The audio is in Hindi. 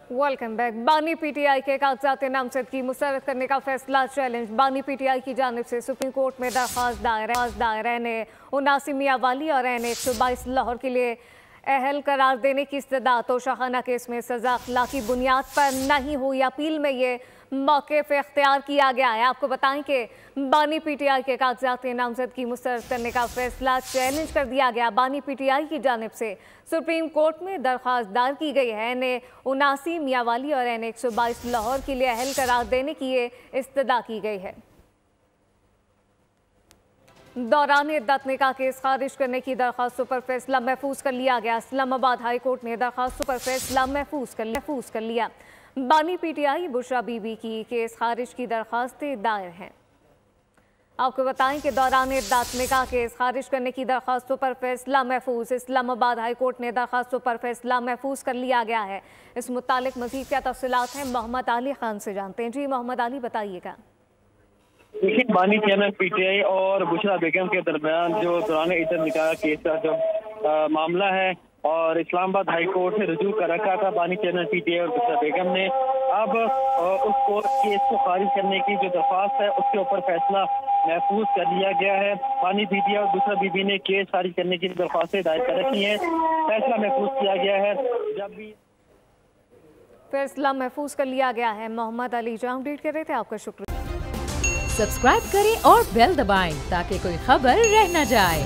Welcome back. बानी पीटीआई के कागजात नामजद की मुस्तरद करने का फैसला चैलेंज। बानी पीटीआई की जानिब से सुप्रीम कोर्ट में दरख्वास्त दायर ने 79 मियां वाली और एन 122 लाहौर के लिए अहल करार देने की इस्तदा तोशाखाना केस में सजा अखलाकी बुनियाद पर नहीं हुई। अपील में ये मौक़िफ़ इख्तियार किया गया है। आपको बताएं कि बानी पीटीआई के कागजात नामजद की मुस्तरद करने का फैसला चैलेंज कर दिया गया। बानी पीटीआई की जानिब से सुप्रीम कोर्ट में दरख्वास्त दायर की गई है। एन 79 मियां वाली और एन 122 लाहौर के लिए अहल करार देने की ये इस्तदा की गई है। दौरान इद्दत निकाह केस खारिज करने की दरख्वास्तों पर फैसला महफूज कर लिया गया। इस्लामाबाद हाई कोर्ट ने दरख्वास्तों पर फैसला महफूज कर लिया। बानी पीटीआई बुशरा बीबी की केस खारिज की दरख्वास्तें दायर हैं। आपको बताएं कि दौरान इद्दत निकाह केस खारिज करने की दरख्वास्तों पर फैसला महफूज। इस्लामाबाद हाई कोर्ट ने दरख्वास्तों पर फैसला महफूज कर लिया गया है। इस मुतालिक मजीद क्या तफसीलात हैं मोहम्मद अली खान से जानते हैं। जी मोहम्मद अली, बताइएगा। देखिए, बानी चैनल पीटीआई और बुशरा बेगम के दरमियान जो दौरान इद्दत निकाह केस का जो मामला है और इस्लामाबाद हाई कोर्ट से रुजू कर रखा था बानी चैनल पीटीआई और बुशरा बेगम ने, अब उस कोर्ट केस को खारिज करने की जो दरख्वास्त है उसके ऊपर फैसला महफूज कर लिया गया है। बानी पीटीआई और बुशरा बीबी ने केस खारिज करने की दरख्वास्तें दायर कर रखी हैं। फैसला महफूज किया गया है। जब भी फैसला महफूज कर लिया गया है। मोहम्मद अली जो अपडेट कर रहे थे, आपका शुक्रिया। सब्सक्राइब करें और बेल दबाएं ताकि कोई खबर रह न जाए।